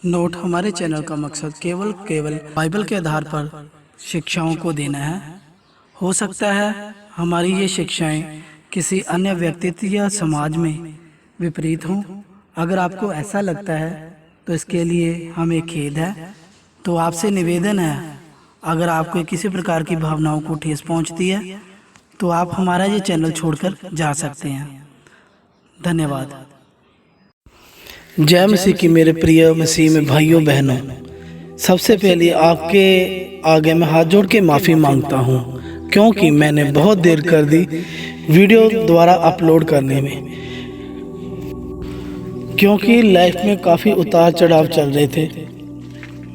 Note हमारे channel का मकसद केवल बाइबल के आधार पर शिक्षाओं को देना है। हो सकता है हमारी ये शिक्षाएं किसी अन्य व्यक्ति या समाज में विपरीत हों। अगर आपको ऐसा लगता है तो इसके लिए हमें खेद है। तो आपसे निवेदन है, अगर आपको किसी प्रकार की भावनाओं को ठेस पहुंचती है तो आप हमारा ये चैनल छोड़कर जा सकते हैं। धन्यवाद। जय मसीह की मेरे प्रिय मसीह में भाइयों बहनों, सबसे पहले आपके आगे मैं हाथ जोड़ के माफ़ी मांगता हूँ, क्योंकि मैंने बहुत देर कर दी वीडियो द्वारा अपलोड करने में, क्योंकि लाइफ में काफ़ी उतार चढ़ाव चल रहे थे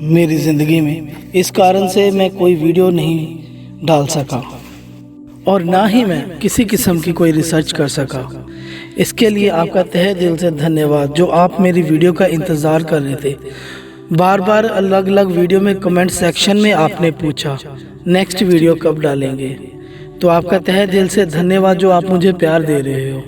मेरी ज़िंदगी में। इस कारण से मैं कोई वीडियो नहीं डाल सका और ना ही मैं किसी किस्म की कोई रिसर्च कर सका। इसके लिए आपका तहे दिल से धन्यवाद, जो आप मेरी वीडियो का इंतज़ार कर रहे थे। बार बार अलग अलग वीडियो में कमेंट सेक्शन में आपने पूछा नेक्स्ट वीडियो कब डालेंगे, तो आपका तहे दिल से धन्यवाद जो आप मुझे प्यार दे रहे हो।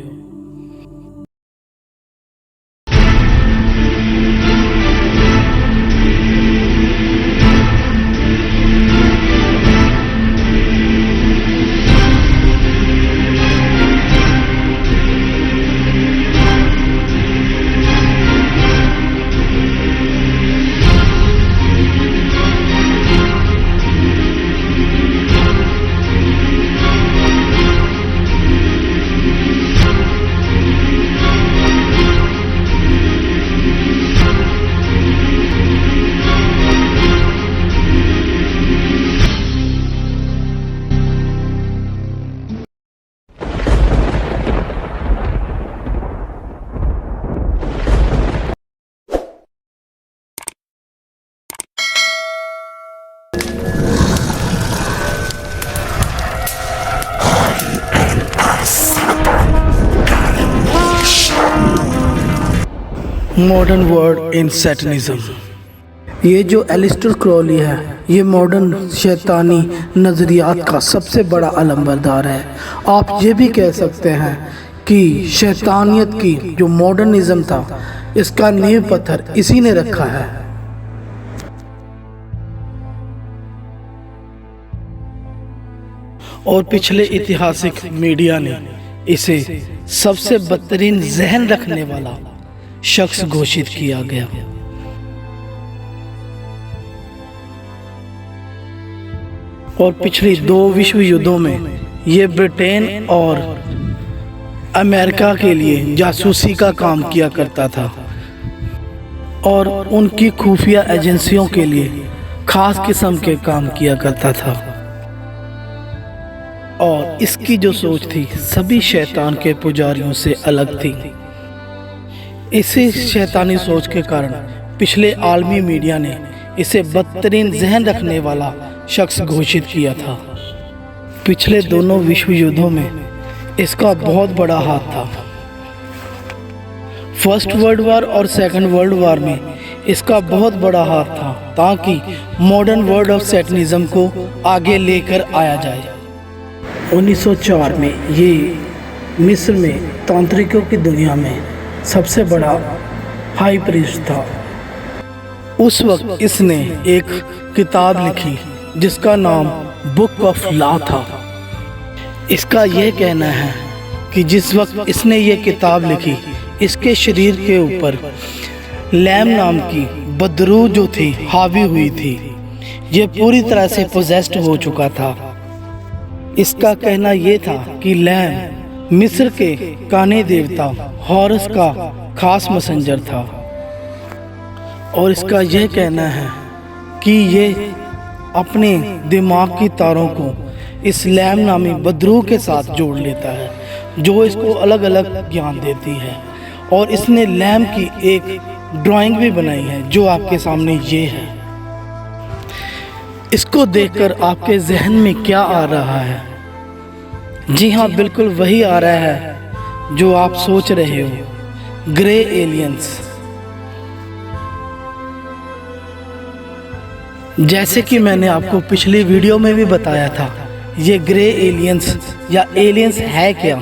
Modern world in satanism. ये जो एलिस्टर क्रॉली है, ये मॉडर्न शैतानी नज़रियात का सबसे बड़ा अलंबरदार है। आप ये भी कह सकते हैं कि शैतानियत की जो मॉडर्निज्म था, इसका नींव पत्थर इसी ने रखा है। और पिछले ऐतिहासिक मीडिया ने इसे सबसे बदतरीन जहन रखने वाला शख्स घोषित किया गया। और पिछली 2 विश्व युद्धों में ये ब्रिटेन और अमेरिका के लिए जासूसी का काम किया करता था और उनकी खुफिया एजेंसियों के लिए खास किस्म के काम किया करता था। और इसकी जो सोच थी सभी शैतान के पुजारियों से अलग थी। इसी शैतानी सोच के कारण पिछले आलमी मीडिया ने इसे बदतरीन जहन रखने वाला शख्स घोषित किया था। पिछले दोनों विश्व युद्धों में इसका बहुत बड़ा हाथ था। फर्स्ट वर्ल्ड वॉर और सेकंड वर्ल्ड वॉर में इसका बहुत बड़ा हाथ था, ताकि मॉडर्न वर्ल्ड ऑफ सैटनिज्म को आगे लेकर आया जाए। 1904 में ये मिस्र में तांत्रिकों की दुनिया में सबसे बड़ा हाई प्रीस्ट था। उस वक्त इसने एक किताब लिखी जिसका नाम बुक ऑफ लॉ था। इसका यह कहना है कि जिस वक्त इसने ये किताब लिखी, इसके शरीर के ऊपर लैम नाम की बदरू जो थी हावी हुई थी। ये पूरी तरह से पोजेस्ड हो चुका था। इसका कहना यह था कि लैम मिस्र के काने देवता हॉरस का खास मैसेंजर था। और इसका यह कहना है कि ये अपने दिमाग की तारों को इस लैम नामी बदरू के साथ जोड़ लेता है, जो इसको अलग अलग ज्ञान देती है। और इसने लैम की एक ड्राइंग भी बनाई है जो आपके सामने ये है। इसको देखकर आपके जहन में क्या आ रहा है? जी हाँ, बिल्कुल वही आ रहा है जो आप सोच रहे हो, ग्रे एलियंस। जैसे कि मैंने आपको पिछली वीडियो में भी बताया था, ये ग्रे एलियंस या एलियंस है क्या?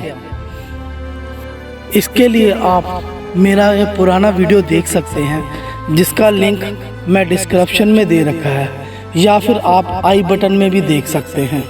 इसके लिए आप मेरा ये पुराना वीडियो देख सकते हैं जिसका लिंक मैं डिस्क्रिप्शन में दे रखा है या फिर आप आई बटन में भी देख सकते हैं।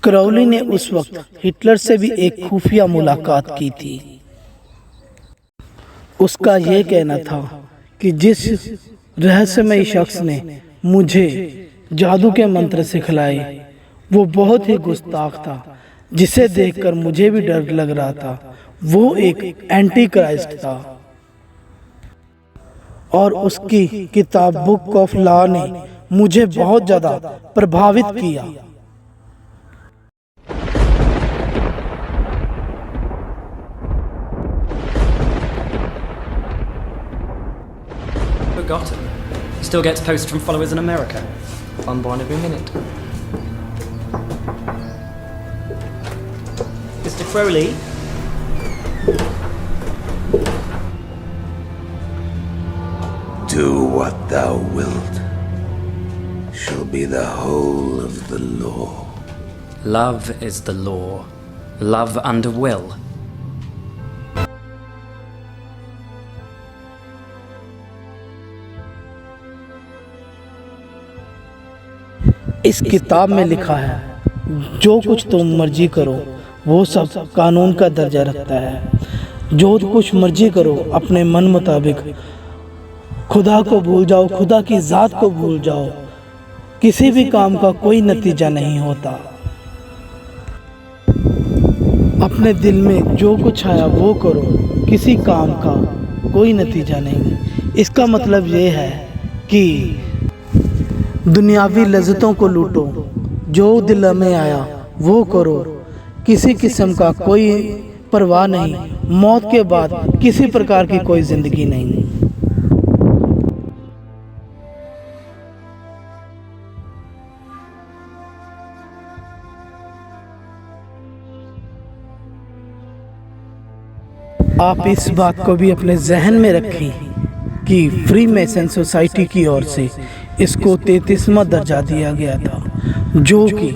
क्राउली ने उस वक्त हिटलर से भी एक खुफिया मुलाकात की थी। उसका यह कहना था कि जिस रहस्यमयी शख्स ने मुझे जादू के मंत्र सिखलाए वो बहुत ही गुस्ताख था, जिसे देखकर मुझे भी डर लग रहा था। वो एक एंटी क्राइस्ट था और उसकी किताब बुक ऑफ लॉ ने मुझे बहुत ज्यादा प्रभावित किया। Forgotten. Still gets posts from followers in America. Unborn every minute. Mr. Crowley? Do what thou wilt, shall be the whole of the law. Love is the law. Love and will. इस किताब में लिखा है जो कुछ तुम मर्जी करो वो सब कानून का दर्जा रखता है। जो कुछ मर्जी करो अपने मन मुताबिक, खुदा को भूल जाओ, खुदा की ज़ात को भूल जाओ, किसी भी काम का कोई नतीजा नहीं होता। अपने दिल में जो कुछ आया वो करो, किसी काम का कोई नतीजा नहीं। इसका मतलब ये है कि दुनियावी लज्जतों को लूटो, जो दिल में आया वो करो, किसी किस्म का कोई परवाह नहीं। मौत के बाद किसी प्रकार की कोई ज़िंदगी नहीं। आप इस बात को भी अपने जहन में रखें कि फ्री मेसन सोसाइटी की ओर से इसको 33वां दर्जा दिया गया था, जो कि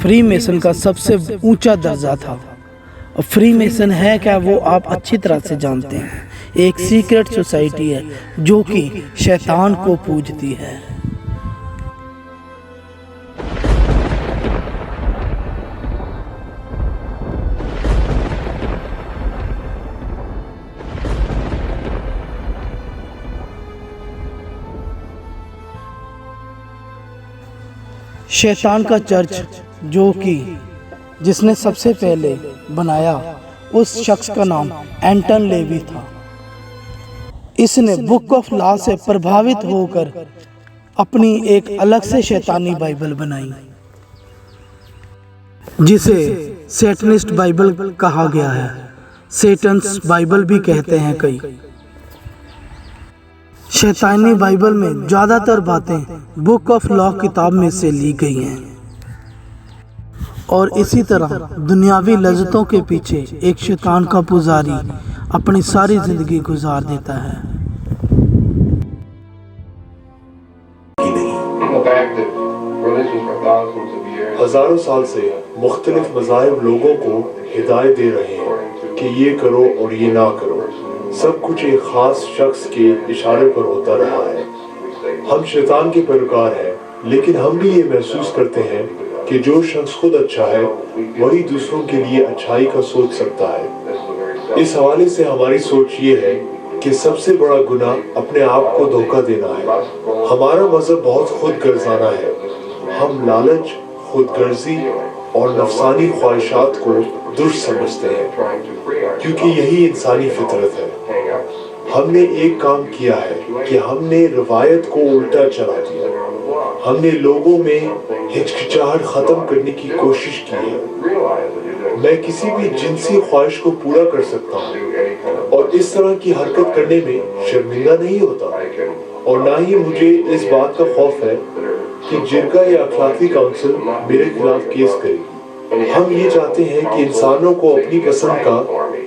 फ्री मेसन का सबसे ऊंचा दर्जा था। और फ्री मेसन है क्या वो आप अच्छी तरह से जानते हैं। एक सीक्रेट सोसाइटी है जो कि शैतान को पूजती है। शैतान का चर्च जो कि जिसने सबसे पहले बनाया उस शख्स का नाम एंटन लेवी था। इसने बुक ऑफ लॉ से प्रभावित होकर अपनी एक अलग से शैतानी बाइबल बनाई, जिसे सैटनिस्ट बाइबल कहा गया है। सेटन्स बाइबल भी कहते हैं कई। शैतानी बाइबल में ज़्यादातर बातें बुक ऑफ लॉ किताब में से ली गई हैं और इसी तरह दुनियावी लज्जतों के पीछे एक शैतान का पुजारी अपनी सारी ज़िंदगी गुजार देता है। हजारों साल से मुख्तलिफ मज़ाहिब लोगों को हिदायत दे रहे हैं कि ये करो और ये ना करो। सब कुछ एक खास शख्स के इशारे पर होता रहा है। हम शैतान के पैरोकार हैं, लेकिन हम भी ये महसूस करते हैं कि जो शख्स खुद अच्छा है वही दूसरों के लिए अच्छाई का सोच सकता है। इस हवाले से हमारी सोच ये है कि सबसे बड़ा गुनाह अपने आप को धोखा देना है। हमारा मजहब बहुत खुद गर्जाना है। हम लालच, खुदगर्जी और नफसानी ख्वाहिशात को दुरुस्त समझते हैं, क्योंकि यही इंसानी फितरत है। हमने एक काम किया है कि हमने रवायत को उल्टा चला दिया। हमने लोगों में हिचकिचाहट खत्म करने की कोशिश की है। मैं किसी भी जिनसी ख्वाहिश को पूरा कर सकता हूँ और इस तरह की हरकत करने में शर्मिंदा नहीं होता, और ना ही मुझे इस बात का खौफ है कि जिरगा या अखलाकी काउंसिल मेरे खिलाफ केस करेगी। हम ये चाहते हैं कि इंसानों को अपनी पसंद का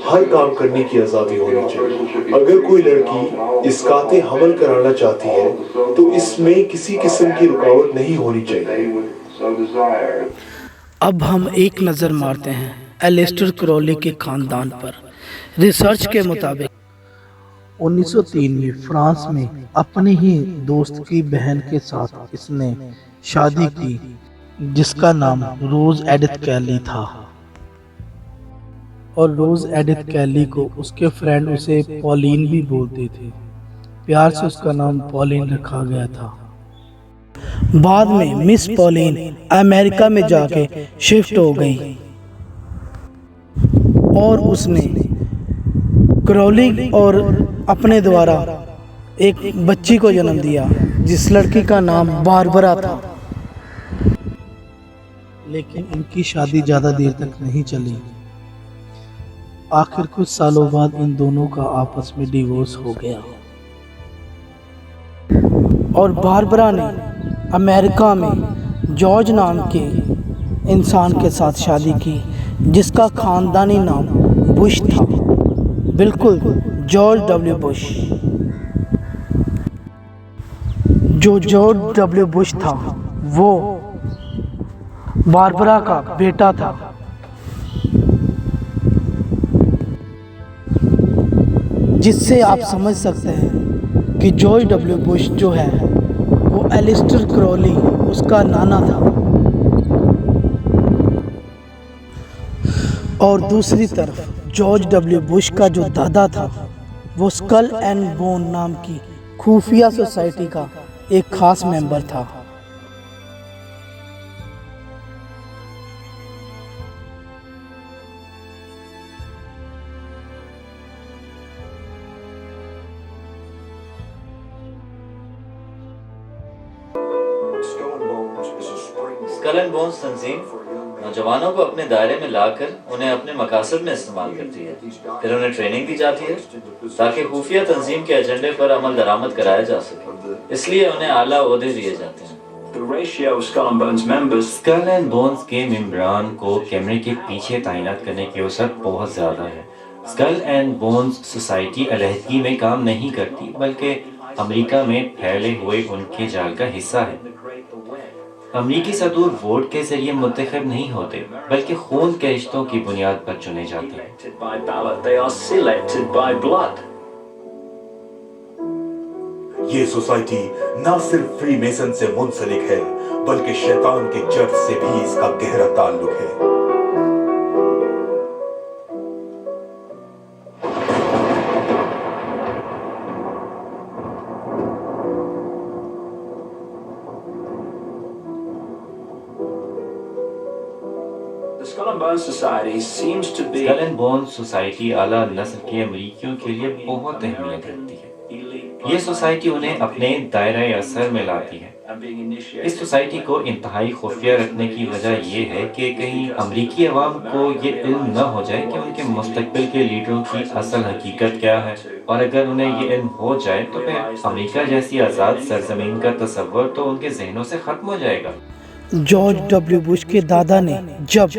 हर काम करने की आज़ादी होनी चाहिए। अगर कोई लड़की इस्काते हमल कराना चाहती है तो इसमें किसी किस्म की रुकावट नहीं होनी चाहिए। अब हम एक नज़र मारते हैं एलिस्टर क्रॉली के खानदान पर। रिसर्च के मुताबिक 1903 में फ्रांस में अपने ही दोस्त की बहन के साथ इसने शादी की, जिसका नाम रोज एडिथ कैली था। और रोज एडिथ कैली को उसके फ्रेंड उसे पॉलिन भी बोलते थे। प्यार से उसका नाम पॉलिन रखा गया था। बाद में मिस पॉलिन अमेरिका में जाके शिफ्ट हो गई और उसने क्रॉली और अपने द्वारा एक बच्ची को जन्म दिया, जिस लड़की का नाम बारबरा था। लेकिन इनकी शादी ज्यादा देर तक नहीं चली। आखिर कुछ सालों बाद इन दोनों का आपस में डिवोर्स हो गया और बारबरा ने अमेरिका में जॉर्ज नाम के इंसान के साथ शादी की, जिसका खानदानी नाम बुश था। बिल्कुल जॉर्ज डब्ल्यू बुश। जो जॉर्ज डब्ल्यू बुश था वो बारबरा का बेटा था। जिससे आप समझ सकते हैं कि जॉर्ज डब्ल्यू बुश जो है वो एलिस्टर क्रॉली उसका नाना था। और दूसरी तरफ जॉर्ज डब्ल्यू बुश का जो दादा था वो स्कल एंड बोन नाम की खुफिया सोसाइटी का एक खास मेंबर था। स्कल एंड बोन्स तंजीम नौजवानों को अपने दायरे में लाकर उन्हें अपने मकासद में इस्तेमाल करती है। फिर उन्हें ट्रेनिंग दी जाती है ताकि खुफिया तंजीम के एजेंडे पर अमल दरामद कराया जा सके। इसलिए उन्हें आला ओहदे दिए जाते हैं। स्कल एंड बोन्स के मेंबरान को कैमरे के पीछे तैनात करने की औसत बहुत ज्यादा है। स्कल एंड बोन्स सोसाइटी अलहदगी में काम नहीं करती, बल्कि अमेरिका में फैले हुए उनके जाल का हिस्सा है। अमरीकी सदूर वोट के जरिए मुंतखब नहीं होते, बल्कि खून के रिश्तों की बुनियाद पर चुने जाते हैं। ये सोसाइटी न सिर्फ फ्री मेसन से मुंसलिक है, बल्कि शैतान के चर्च से भी इसका गहरा ताल्लुक है। स्कल एंड बोन्स सोसाइटी आला नस्ल के अमरीकियों के लिए बहुत अहमियत रखती है। ये सोसाइटी उन्हें अपने दायरे असर में लाती है। इस सोसाइटी को इंतहाई खुफिया रखने की वजह यह है कि कहीं अमरीकी अवाम को ये इल्म न हो जाए कि उनके मुस्तकबिल के लीडरों की असल हकीकत क्या है, और अगर उन्हें ये इल्म हो जाए तो फिर अमरीका जैसी आज़ाद सरजमीन का तस्वर तो उनके जहनों से खत्म हो जाएगा। जॉर्ज डब्ल्यू बुश के दादा ने जब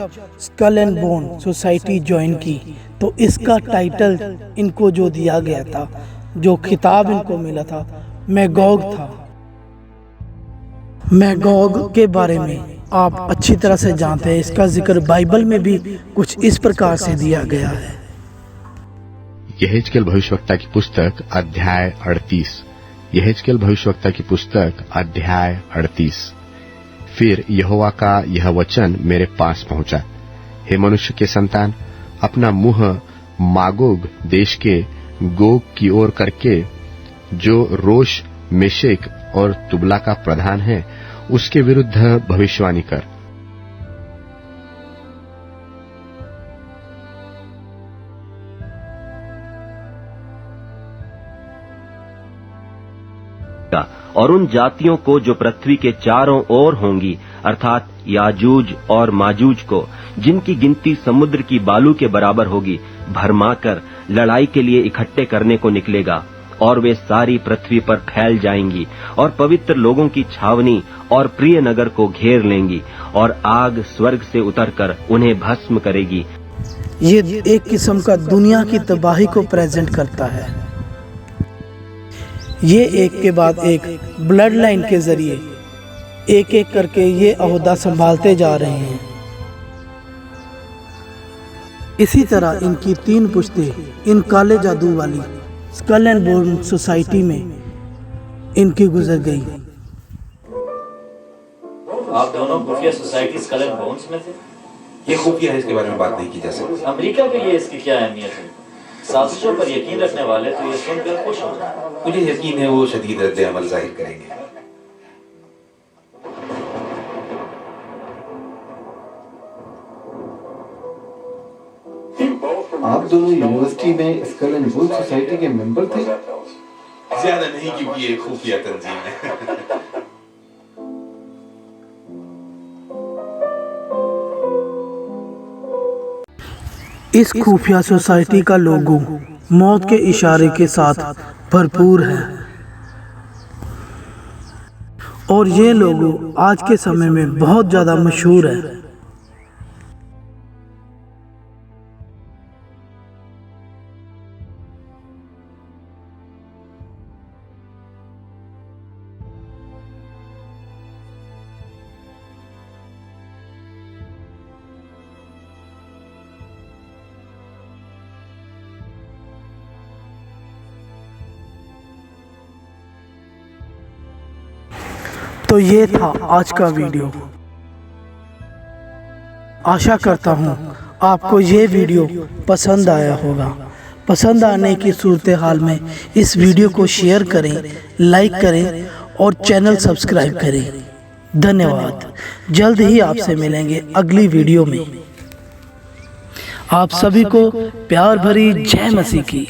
skull and bone society join की तो इसका टाइटल इनको जो दिया गया था, जो खिताब इनको मिला था, मैगॉग था। मैगॉग के बारे में आप अच्छी तरह से जानते हैं। इसका जिक्र बाइबल में भी कुछ इस प्रकार से दिया गया है। यहेजकेल भविष्यवक्ता की पुस्तक अध्याय 38। यहेजकेल भविष्यवक्ता की पुस्तक अध्याय 38। फिर यहोवा का यह वचन मेरे पास पहुंचा, हे मनुष्य के संतान, अपना मुंह मागोग देश के गोग की ओर करके, जो रोश, मेशेक और तुबला का प्रधान है, उसके विरुद्ध भविष्यवाणी कर। और उन जातियों को जो पृथ्वी के चारों ओर होंगी, अर्थात याजूज और माजूज को, जिनकी गिनती समुद्र की बालू के बराबर होगी, भरमाकर लड़ाई के लिए इकट्ठे करने को निकलेगा। और वे सारी पृथ्वी पर फैल जाएंगी और पवित्र लोगों की छावनी और प्रिय नगर को घेर लेंगी और आग स्वर्ग से उतरकर उन्हें भस्म करेगी। ये एक किस्म का दुनिया की तबाही को प्रेजेंट करता है। ये एक के बाद एक ब्लड लाइन के जरिए एक एक करके ये ओहदा संभालते जा रहे हैं। इसी तरह इनकी 3 पुश्तें इन काले जादू वाली स्कल एंड बोन सोसाइटी में इनकी गुजर गई। आप दोनों खुफिया सोसाइटी स्कल एंड बोन्स में थे? ये खुफिया है, इसके बारे में बात नहीं की जा सकती। अमेरिका के लिए इसकी क्या अहमियत है? साजिशों पर यकीन रखने वाले तो ये सुनकर खुश हो जाए। मुझे यकीन है वो शदीद रद्द अमल जाहिर करेंगे। आप दोनों यूनिवर्सिटी में स्कल एंड बोन सोसाइटी के मेंबर थे? ज्यादा नहीं, क्योंकि ये खुफिया तंजीम है। इस खुफिया सोसाइटी का लोगो मौत के इशारे के साथ भरपूर है और ये लोगो आज के समय में बहुत ज़्यादा मशहूर है। तो ये था आज का वीडियो। आशा करता हूँ आपको ये वीडियो पसंद आया होगा। पसंद आने की सूरत हाल में इस वीडियो को शेयर करें, लाइक करें और चैनल सब्सक्राइब करें। धन्यवाद। जल्द ही आपसे मिलेंगे अगली वीडियो में। आप सभी को प्यार भरी जय मसीह की।